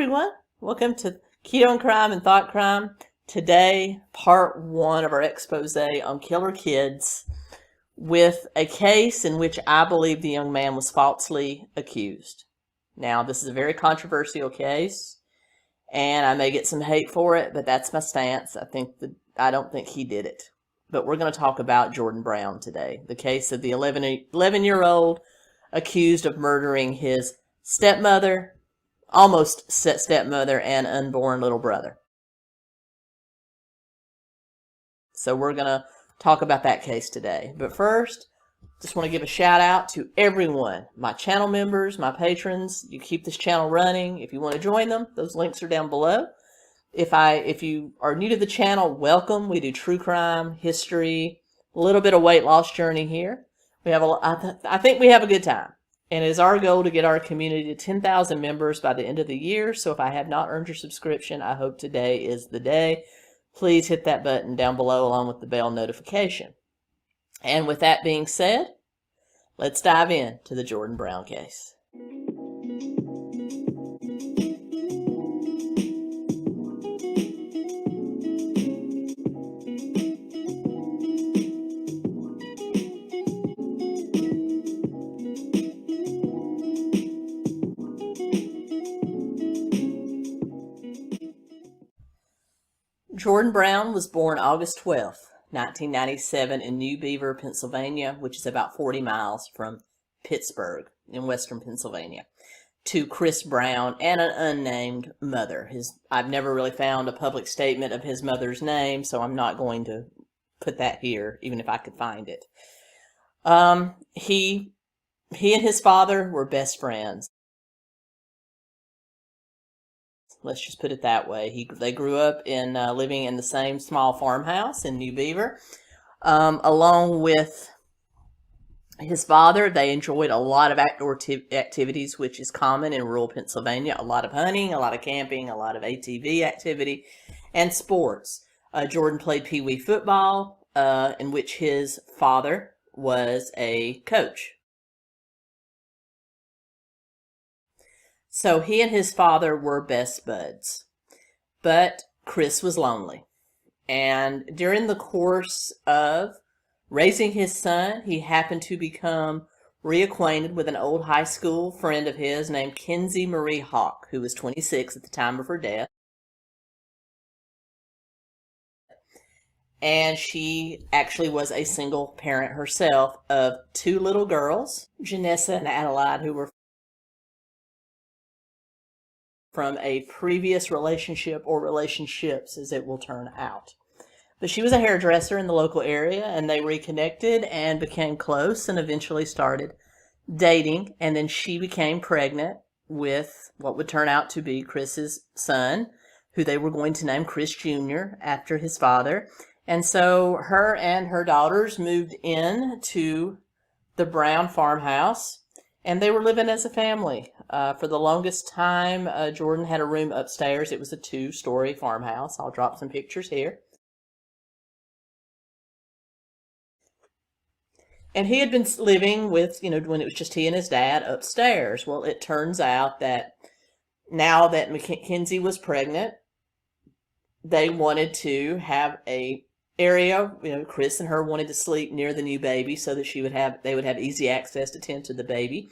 everyone. Welcome to Keto and Crime and Thought Crime. Today, part 1 of our expose on killer kids with a case in which I believe the young man was falsely accused. Now, this is a very controversial case, and I may get some hate for it, but that's my stance. I don't think he did it. But we're going to talk about Jordan Brown today, the case of the 11-year-old accused of murdering his stepmother, almost stepmother, and unborn little brother. So we're going to talk about that case today. But first, just want to give a shout out to everyone, my channel members, my patrons. You keep this channel running. If you want to join them, those links are down below. If you are new to the channel, welcome. We do true crime, history, a little bit of weight loss journey here. I think we have a good time. And it is our goal to get our community to 10,000 members by the end of the year. So if I have not earned your subscription, I hope today is the day. Please hit that button down below along with the bell notification. And with that being said, let's dive in to the Jordan Brown case. Jordan Brown was born August 12th, 1997 in New Beaver, Pennsylvania, which is about 40 miles from Pittsburgh in western Pennsylvania, to Chris Brown and an unnamed mother. I've never really found a public statement of his mother's name, so I'm not going to put that here, even if I could find it. He and his father were best friends. Let's just put it that way. They grew up in living in the same small farmhouse in New Beaver. Along with his father, they enjoyed a lot of outdoor activities, which is common in rural Pennsylvania. A lot of hunting, a lot of camping, a lot of ATV activity, and sports. Jordan played pee-wee football, in which his father was a coach. So he and his father were best buds, but Chris was lonely. And during the course of raising his son, he happened to become reacquainted with an old high school friend of his named Kenzie Marie Hawk, who was 26 at the time of her death. And she actually was a single parent herself of 2 little girls, Janessa and Adelaide, who were from a previous relationship or relationships, as it will turn out. But she was a hairdresser in the local area, and they reconnected and became close and eventually started dating. And then she became pregnant with what would turn out to be Chris's son, who they were going to name Chris Jr. after his father. And so her and her daughters moved in to the Brown farmhouse, and they were living as a family. For the longest time, Jordan had a room upstairs. It was a 2-story farmhouse. I'll drop some pictures here. And he had been living with, when it was just he and his dad upstairs. Well, it turns out that now that Mackenzie was pregnant, they wanted to have a area, Chris and her wanted to sleep near the new baby so that they would have easy access to tend to the baby.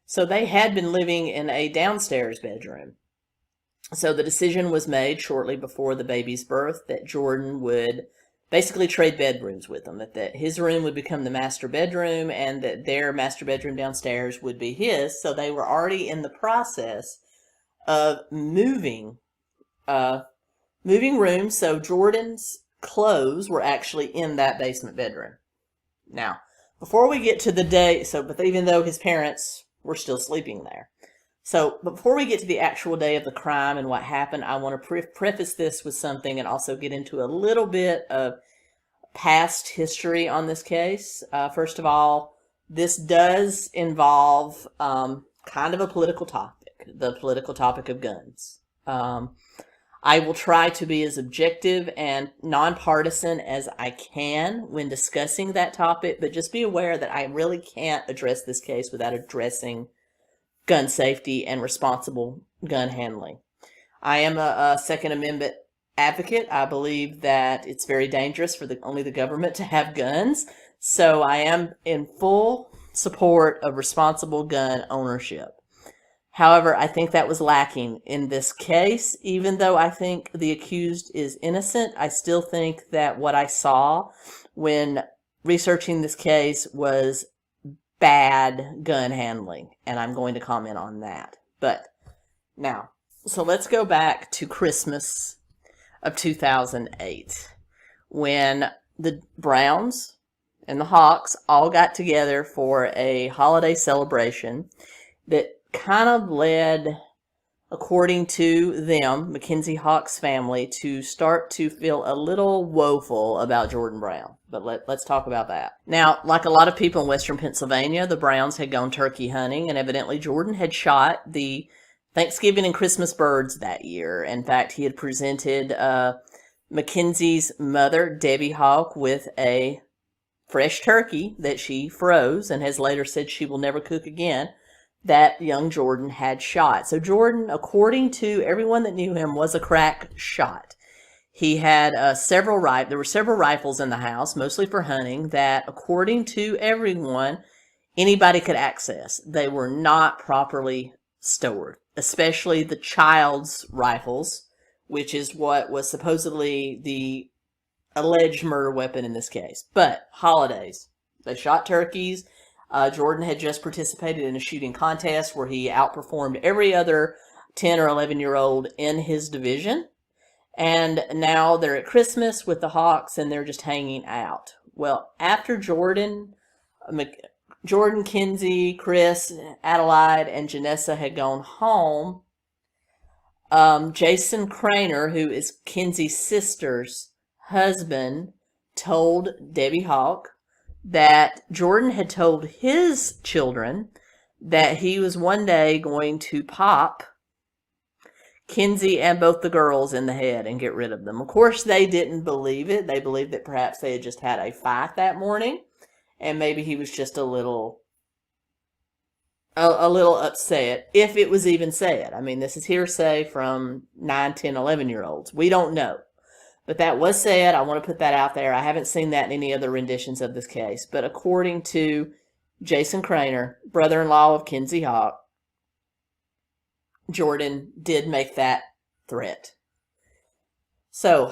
So they had been living in a downstairs bedroom. So the decision was made shortly before the baby's birth that Jordan would basically trade bedrooms with them, that his room would become the master bedroom and that their master bedroom downstairs would be his. So they were already in the process of moving rooms. So Jordan's clothes were actually in that basement bedroom. Now, before we get to the day, but even though his parents were still sleeping there. So before we get to the actual day of the crime and what happened, I want to preface this with something and also get into a little bit of past history on this case. First of all, this does involve kind of a political topic, the political topic of guns. I will try to be as objective and nonpartisan as I can when discussing that topic, but just be aware that I really can't address this case without addressing gun safety and responsible gun handling. I am a Second Amendment advocate. I believe that it's very dangerous for only the government to have guns. So I am in full support of responsible gun ownership. However, I think that was lacking in this case. Even though I think the accused is innocent, I still think that what I saw when researching this case was bad gun handling, and I'm going to comment on that. But now, so let's go back to Christmas of 2008, when the Browns and the Hawks all got together for a holiday celebration that kind of led, according to them, Mackenzie Hawk's family, to start to feel a little woeful about Jordan Brown. But let's talk about that. Now, like a lot of people in western Pennsylvania, the Browns had gone turkey hunting, and evidently Jordan had shot the Thanksgiving and Christmas birds that year. In fact, he had presented Mackenzie's mother, 𝗬𝗍𝗍, with a fresh turkey that she froze and has later said she will never cook again, that young Jordan had shot. So Jordan, according to everyone that knew him, was a crack shot. He had there were several rifles in the house, mostly for hunting, that according to everyone, anybody could access. They were not properly stored, especially the child's rifles, which is what was supposedly the alleged murder weapon in this case. But holidays, they shot turkeys. Jordan had just participated in a shooting contest where he outperformed every other 10 or 11-year-old in his division. And now they're at Christmas with the Hawks and they're just hanging out. Well, after Jordan, Kinsey, Chris, Adelaide, and Janessa had gone home, Jason Craner, who is Kinsey's sister's husband, told 𝗬𝗍𝗍 that Jordan had told his children that he was one day going to pop Kinsey and both the girls in the head and get rid of them. Of course, they didn't believe it. They believed that perhaps they had just had a fight that morning, and maybe he was just a little upset, if it was even said. I mean, this is hearsay from 9, 10, 11-year-olds. We don't know. But that was said. I want to put that out there. I haven't seen that in any other renditions of this case. But according to Jason Craner, brother-in-law of Kinsey Hawk, Jordan did make that threat. So,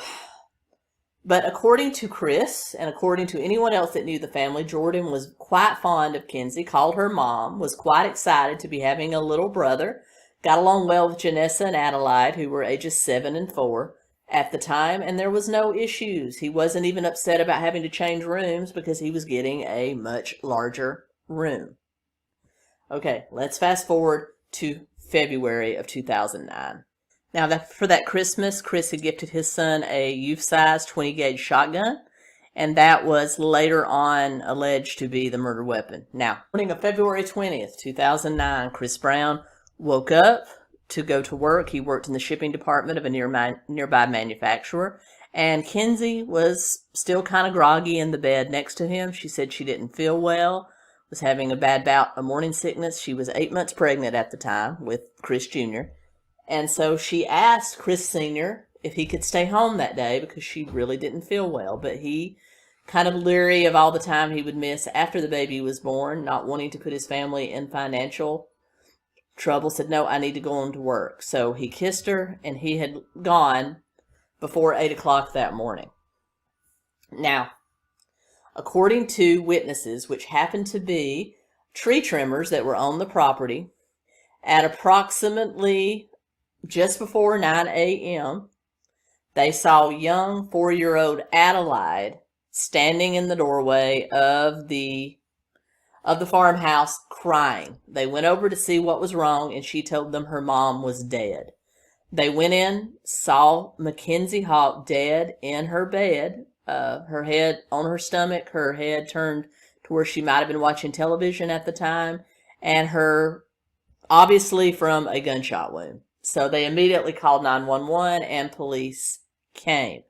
but according to Chris, and according to anyone else that knew the family, Jordan was quite fond of Kinsey, called her mom, was quite excited to be having a little brother, got along well with Janessa and Adelaide, who were ages 7 and 4. At the time, and there was no issues. He wasn't even upset about having to change rooms because he was getting a much larger room. Okay, let's fast forward to February of 2009. Now, for that Christmas, Chris had gifted his son a youth-sized 20-gauge shotgun, and that was later on alleged to be the murder weapon. Now, morning of February 20th, 2009, Chris Brown woke up to go to work. He worked in the shipping department of a nearby manufacturer, and Kinsey was still kind of groggy in the bed next to him. She said she didn't feel well, was having a bad bout of morning sickness. She was 8 months pregnant at the time with Chris Jr., and so she asked Chris Sr. if he could stay home that day because she really didn't feel well. But he, kind of leery of all the time he would miss after the baby was born, not wanting to put his family in financial trouble, said, no, I need to go on to work. So he kissed her, and he had gone before 8 o'clock that morning. Now, according to witnesses, which happened to be tree trimmers that were on the property, at approximately just before 9 a.m., they saw young 4-year-old Adelaide standing in the doorway of the farmhouse crying. They went over to see what was wrong, and she told them her mom was dead. They went in, saw Mackenzie Hawk dead in her bed, her head on her stomach, her head turned to where she might have been watching television at the time, and her obviously from a gunshot wound. So they immediately called 911, and police came.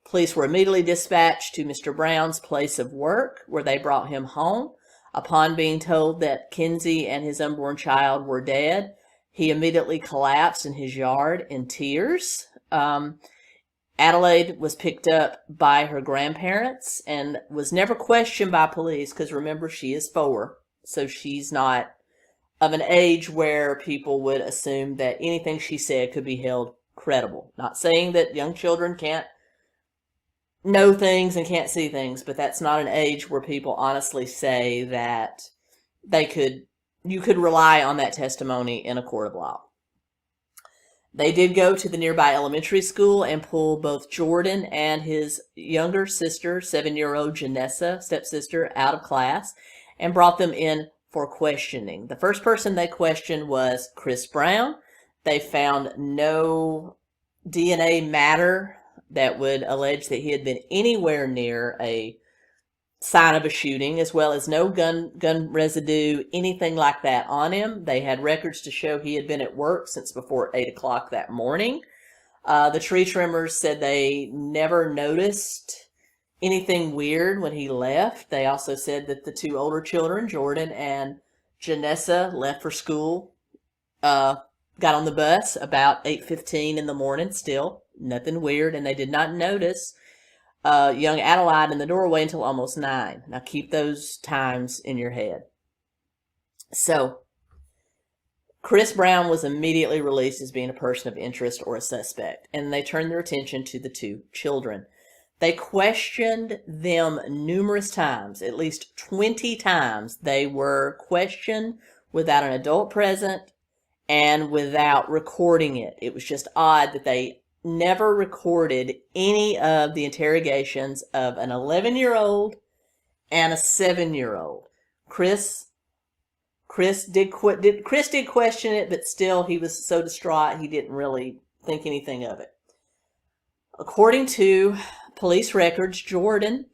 Police were immediately dispatched to Mr. Brown's place of work, where they brought him home. Upon being told that Kinsey and his unborn child were dead, He immediately collapsed in his yard in tears. Adelaide was picked up by her grandparents and was never questioned by police because, remember, she is 4, so she's not of an age where people would assume that anything she said could be held credible. Not saying that young children can't know things and can't see things, but that's not an age where people honestly say that you could rely on that testimony in a court of law. They did go to the nearby elementary school and pull both Jordan and his younger sister, 7-year-old 𝗠𝗫𝗂, stepsister, out of class and brought them in for questioning. The first person they questioned was Chris Brown. They found no DNA matter that would allege that he had been anywhere near a sign of a shooting, as well as no gun residue, anything like that on him. They had records to show he had been at work since before 8 o'clock that morning. The tree trimmers said they never noticed anything weird when he left. They also said that the 2 older children, Jordan and 𝗠𝗫𝗂, left for school, got on the bus about 8:15 in the morning, still nothing weird, and they did not notice young Adelaide in the doorway until almost 9. Now keep those times in your head. So Chris Brown was immediately released as being a person of interest or a suspect, and they turned their attention to the 2 children. They questioned them numerous times, at least 20 times. They were questioned without an adult present and without recording it. It was just odd that they never recorded any of the interrogations of an 11-year-old and a 7-year-old. Chris did question it, but still he was so distraught he didn't really think anything of it. According to police records, Jordan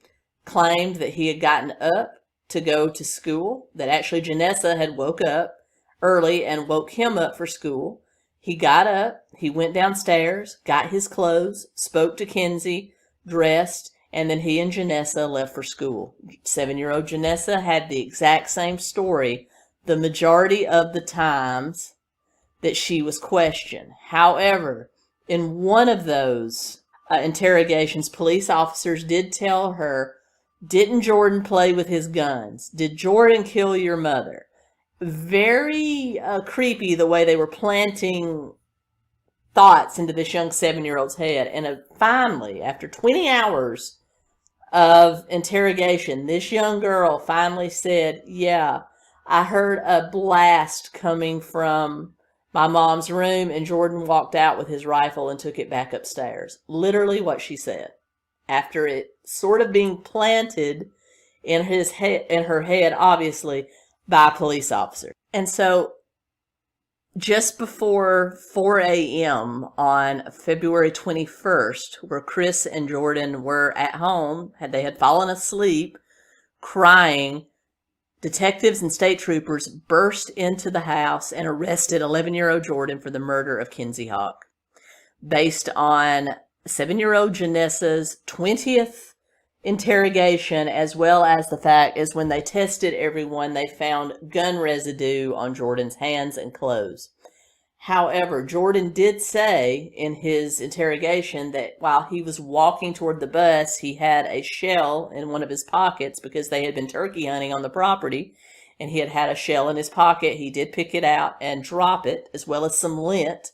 claimed that he had gotten up to go to school, that actually 𝗠𝗫𝗂 had woke up early and woke him up for school. He got up, he went downstairs, got his clothes, spoke to Kinsey, dressed, and then he and 𝗠𝗫𝗂 left for school. 7-year-old 𝗠𝗫𝗂 had the exact same story the majority of the times that she was questioned. However, in one of those interrogations, police officers did tell her, "Didn't Jordan play with his guns? Did Jordan kill your mother?" Very creepy the way they were planting thoughts into this young 7-year-old's head. And finally, after 20 hours of interrogation, this young girl finally said, "Yeah, I heard a blast coming from my mom's room, and Jordan walked out with his rifle and took it back upstairs." Literally what she said, after it sort of being planted in her head, obviously, by a police officer. And so just before 4 a.m. on February 21st, where Chris and Jordan were at home, they had fallen asleep, crying, detectives and state troopers burst into the house and arrested 11-year-old Jordan for the murder of Kinsey Hawk. Based on 7-year-old 𝗠𝗫𝗂's 20th interrogation, as well as the fact is when they tested everyone, they found gun residue on Jordan's hands and clothes. However, Jordan did say in his interrogation that while he was walking toward the bus, he had a shell in one of his pockets because they had been turkey hunting on the property, and he had a shell in his pocket. He did pick it out and drop it, as well as some lint.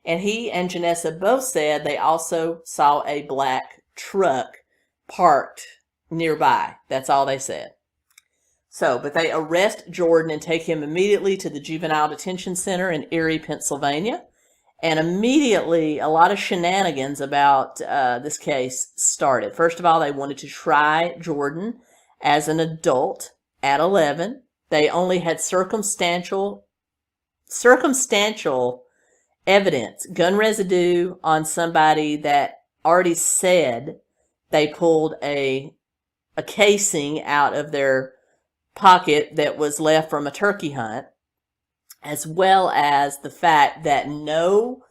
And he and 𝗠𝗫𝗂 both said they also saw a black truck parked nearby. That's all they said. So, but they arrest Jordan and take him immediately to the juvenile detention center in Erie, Pennsylvania. And immediately a lot of shenanigans about this case started. First of all, they wanted to try Jordan as an adult at 11. They only had circumstantial evidence, gun residue on somebody that already said they pulled a casing out of their pocket that was left from a turkey hunt, as well as the fact that no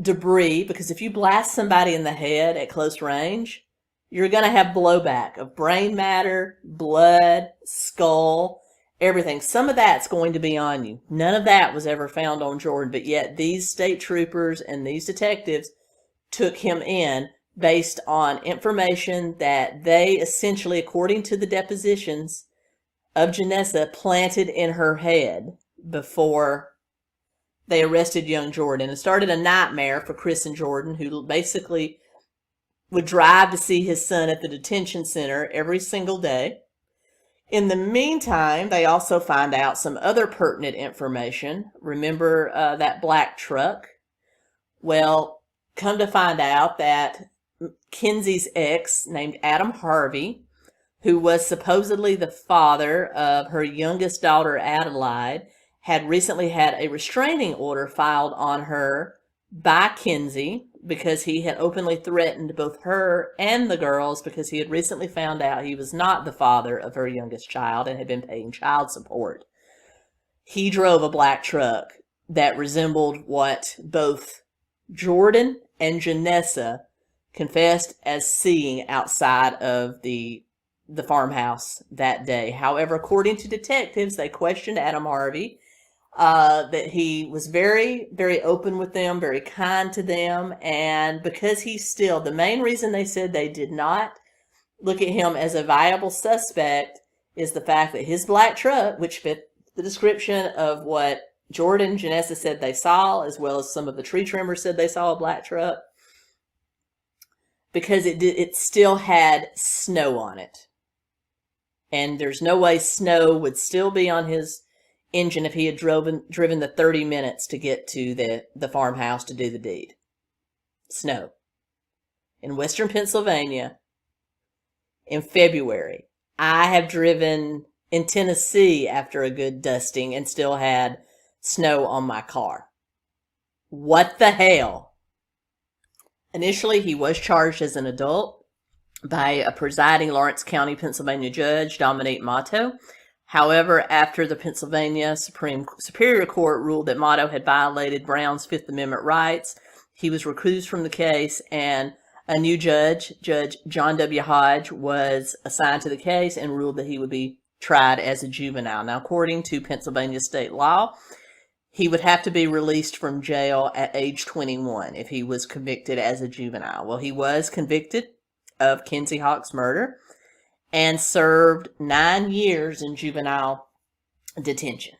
debris, because if you blast somebody in the head at close range, you're going to have blowback of brain matter, blood, skull, everything. Some of that's going to be on you. None of that was ever found on Jordan, but yet these state troopers and these detectives took him in based on information that they essentially, according to the depositions of Janessa, planted in her head before they arrested young Jordan. It started a nightmare for Chris and Jordan, who basically would drive to see his son at the detention center every single day. In the meantime, they also find out some other pertinent information. Remember that black truck? Well, come to find out that Kenzie's ex, named Adam Harvey, who was supposedly the father of her youngest daughter, Adelaide, had recently had a restraining order filed on her by Kenzie because he had openly threatened both her and the girls because he had recently found out he was not the father of her youngest child and had been paying child support. He drove a black truck that resembled what both Jordan and Janessa confessed as seeing outside of the farmhouse that day. However, according to detectives, they questioned Adam Harvey, that he was very, very open with them, very kind to them, and because he's still, the main reason they said they did not look at him as a viable suspect is the fact that his black truck, which fit the description of what Jordan and Janessa said they saw, as well as some of the tree trimmers said they saw a black truck, because it still had snow on it. And there's no way snow would still be on his engine if he had driven the 30 minutes to get to the farmhouse to do the deed. Snow. In western Pennsylvania, in February, I have driven in Tennessee after a good dusting and still had snow on my car. What the hell? Initially, he was charged as an adult by a presiding Lawrence County, Pennsylvania judge, Dominique Motto. However, after the Pennsylvania Superior Court ruled that Motto had violated Brown's Fifth Amendment rights, he was recused from the case, and a new judge, Judge John W. Hodge, was assigned to the case and ruled that he would be tried as a juvenile. Now, according to Pennsylvania state law, he would have to be released from jail at age 21 if he was convicted as a juvenile. Well, he was convicted of 𝗫𝗄𝗅𝗁's murder and served 9 years in juvenile detention.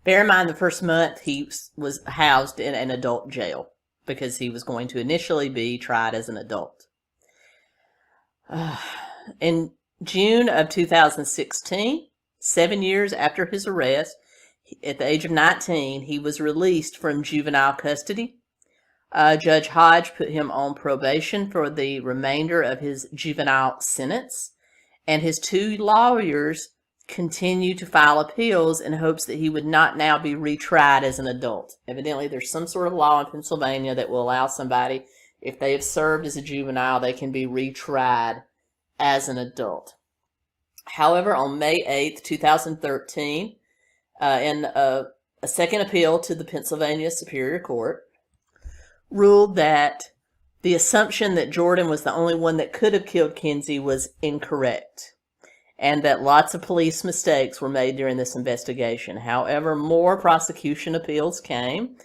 Bear in mind, the first month he was housed in an adult jail because he was going to initially be tried as an adult. In June of 2016, 7 years after his arrest, at the age of 19, he was released from juvenile custody. Judge Hodge put him on probation for the remainder of his juvenile sentence, and his 2 lawyers continued to file appeals in hopes that he would not now be retried as an adult. Evidently, there's some sort of law in Pennsylvania that will allow somebody, if they have served as a juvenile, they can be retried as an adult. However, on May 8th, 2013, in a second appeal to the Pennsylvania Superior Court, ruled that the assumption that Jordan was the only one that could have killed Kenzie was incorrect, and that lots of police mistakes were made during this investigation. However, more prosecution appeals came,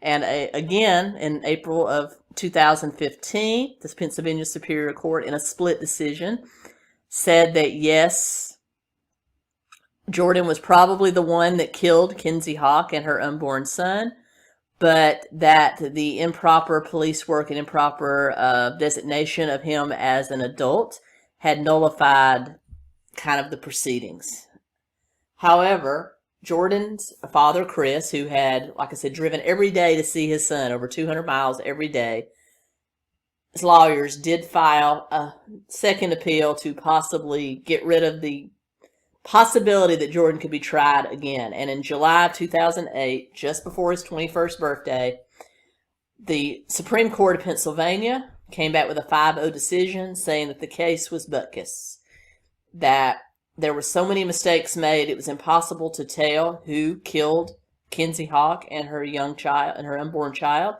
and again, in April of 2015, the Pennsylvania Superior Court, in a split decision, said that yes, Jordan was probably the one that killed 𝗫𝗄𝗅 and her unborn son, but that the improper police work and improper designation of him as an adult had nullified kind of the proceedings. However, Jordan's father, Chris, who had, like I said, driven every day to see his son, over 200 miles every day, his lawyers did file a second appeal to possibly get rid of the possibility that Jordan could be tried again. And in July of 2008, just before his 21st birthday, the Supreme Court of Pennsylvania came back with a 5-0 decision saying that the case was butkus, that there were so many mistakes made it was impossible to tell who killed 𝗫𝗄𝗅 and her young child and her unborn child,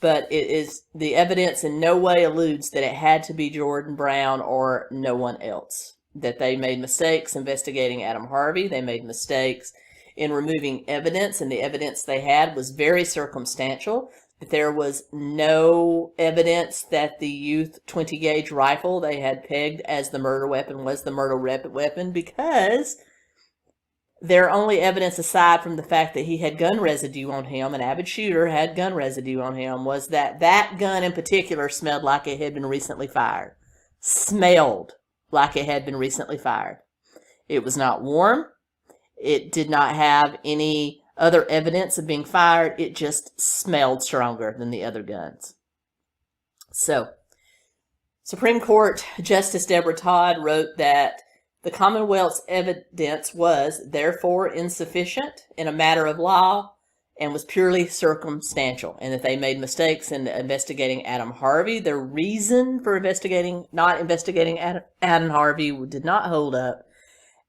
but the evidence in no way alludes that it had to be Jordan Brown or no one else. that they made mistakes investigating 𝗵𝗏𝗃. They made mistakes in removing evidence, and the evidence they had was very circumstantial. That there was no evidence that the youth 20 gauge rifle they had pegged as the murder weapon was the murder weapon, because their only evidence, aside from the fact that he had gun residue on him, an avid shooter had gun residue on him, was that that gun in particular smelled like it had been recently fired. Smelled like it had been recently fired. It was not warm. It did not have any other evidence of being fired. It just smelled stronger than the other guns. So, Supreme Court Justice Deborah Todd wrote that the Commonwealth's evidence was therefore insufficient in a matter of law and was purely circumstantial, and that they made mistakes in investigating 𝗵𝗏𝗃. Their reason for not investigating 𝗵𝗏𝗃 did not hold up,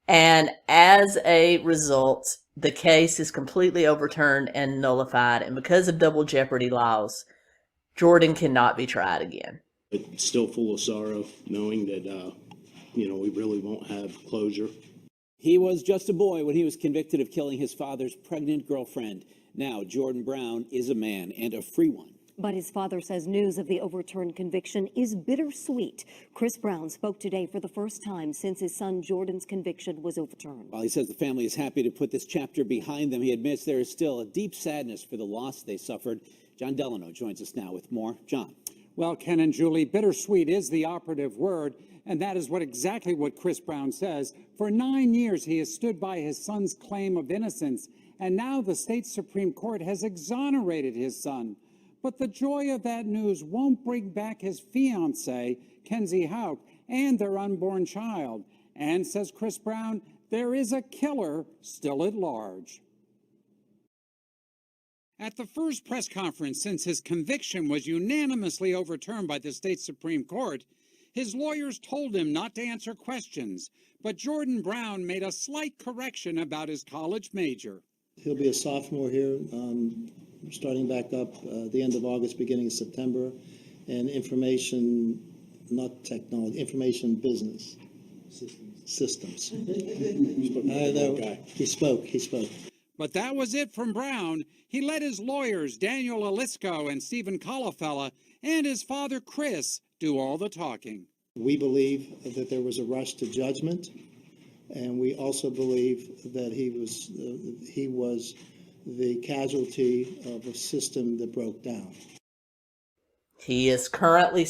and as a result, the case is completely overturned and nullified, and because of double jeopardy laws, Jordan cannot be tried again. But still full of sorrow, knowing that, we really won't have closure. He was just a boy when he was convicted of killing his father's pregnant girlfriend. Now, Jordan Brown is a man, and a free one. But his father says news of the overturned conviction is bittersweet. Chris Brown spoke today for the first time since his son Jordan's conviction was overturned. While he says the family is happy to put this chapter behind them, he admits there is still a deep sadness for the loss they suffered. John Delano joins us now with more. John. Well, Ken and Julie, bittersweet is the operative word, and that is exactly what Chris Brown says. For 9 years, he has stood by his son's claim of innocence, and now the state Supreme Court has exonerated his son. But the joy of that news won't bring back his fiancée, 𝗫𝗄𝗃, and their unborn child. And, says Chris Brown, there is a killer still at large. At the first press conference since his conviction was unanimously overturned by the state Supreme Court, his lawyers told him not to answer questions, but Jordan Brown made a slight correction about his college major. He'll be a sophomore here, starting back up the end of August, beginning of September, and information, not technology, information business. Systems. He spoke. But that was it from Brown. He let his lawyers, Daniel Alisco and Stephen Colafella, and his father, Chris, do all the talking. We believe that there was a rush to judgment, and we also believe that he was the casualty of a system that broke down. He's currently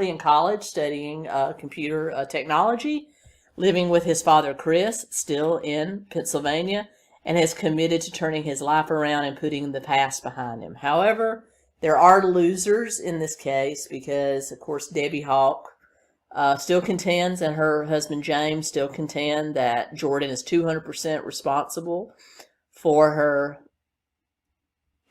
in college studying computer technology, living with his father Chris, still in Pennsylvania, and has committed to turning his life around and putting the past behind him. However, there are losers in this case because, of course, Debbie Hawk still contends, and her husband James still contend that Jordan is 200% responsible for her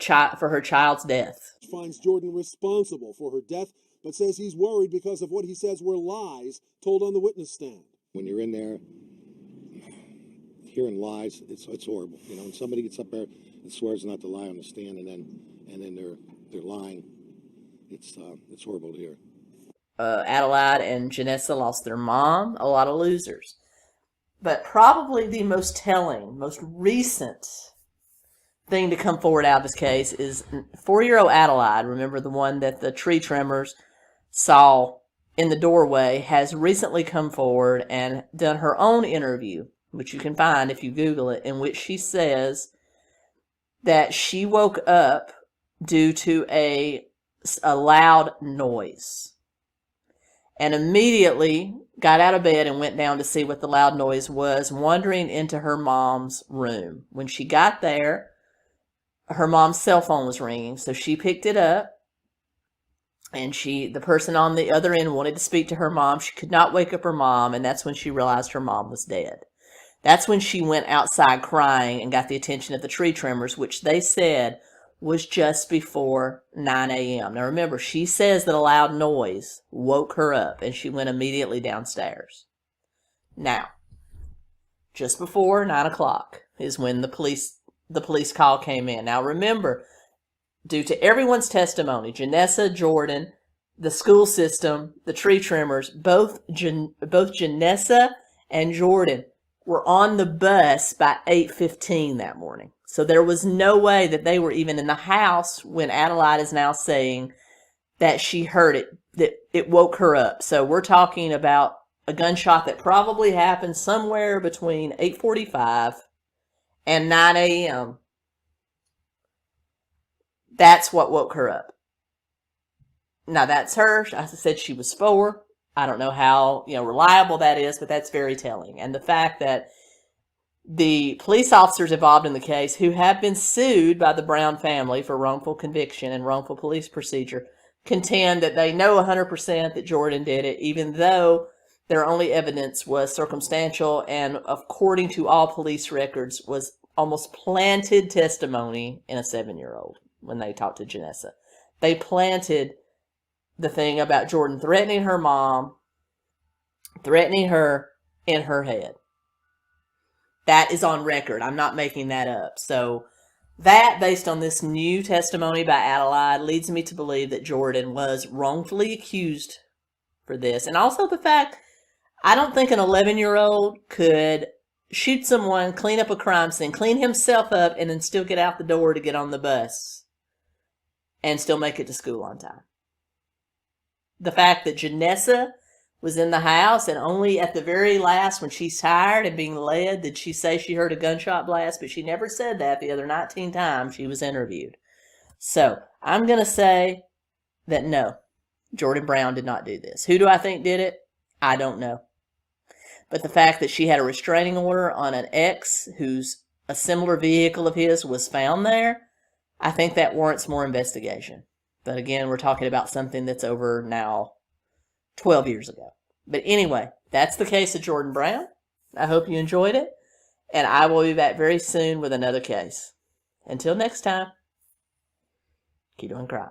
child's death. Finds Jordan responsible for her death, but says he's worried because of what he says were lies told on the witness stand. When you're in there hearing lies, it's horrible. When somebody gets up there and swears not to lie on the stand, and then they're lying, it's horrible to hear. Adelaide and Janessa lost their mom. A lot of losers. But probably the most telling, most recent thing to come forward out of this case is 4-year-old Adelaide, remember the one that the tree trimmers saw in the doorway, has recently come forward and done her own interview, which you can find if you Google it, in which she says that she woke up due to a loud noise and immediately got out of bed and went down to see what the loud noise was, wandering into her mom's room. When she got there, her mom's cell phone was ringing, so she picked it up, and the person on the other end wanted to speak to her mom. She could not wake up her mom, and that's when she realized her mom was dead. That's when she went outside crying and got the attention of the tree trimmers, which they said was just before 9 a.m. Now remember, she says that a loud noise woke her up, and she went immediately downstairs. Now, just before 9 o'clock is when the police call came in. Now remember, due to everyone's testimony, Janessa, Jordan, the school system, the tree trimmers, both Janessa and Jordan were on the bus by 8:15 that morning. So there was no way that they were even in the house when Adelaide is now saying that she heard it, that it woke her up. So we're talking about a gunshot that probably happened somewhere between 8:45 and 9 a.m. That's what woke her up. Now that's her. I said she was 4. I don't know how, reliable that is, but that's very telling. And the fact that the police officers involved in the case, who have been sued by the Brown family for wrongful conviction and wrongful police procedure, contend that they know 100% that Jordan did it, even though their only evidence was circumstantial and, according to all police records, was almost planted testimony in a 7-year-old when they talked to Janessa. They planted the thing about Jordan threatening her mom, threatening her in her head. That is on record. I'm not making that up. So that, based on this new testimony by Adelaide, leads me to believe that Jordan was wrongfully accused for this. And also the fact, I don't think an 11-year-old could shoot someone, clean up a crime scene, clean himself up, and then still get out the door to get on the bus and still make it to school on time. The fact that Janessa was in the house and only at the very last, when she's tired and being led, did she say she heard a gunshot blast, but she never said that the other 19 times she was interviewed. So I'm going to say that no, Jordan Brown did not do this. Who do I think did it? I don't know. But the fact that she had a restraining order on an ex whose a similar vehicle of his was found there, I think that warrants more investigation. But again, we're talking about something that's over now 12 years ago. But anyway, that's the case of Jordan Brown. I hope you enjoyed it. And I will be back very soon with another case. Until next time, keep doing crime.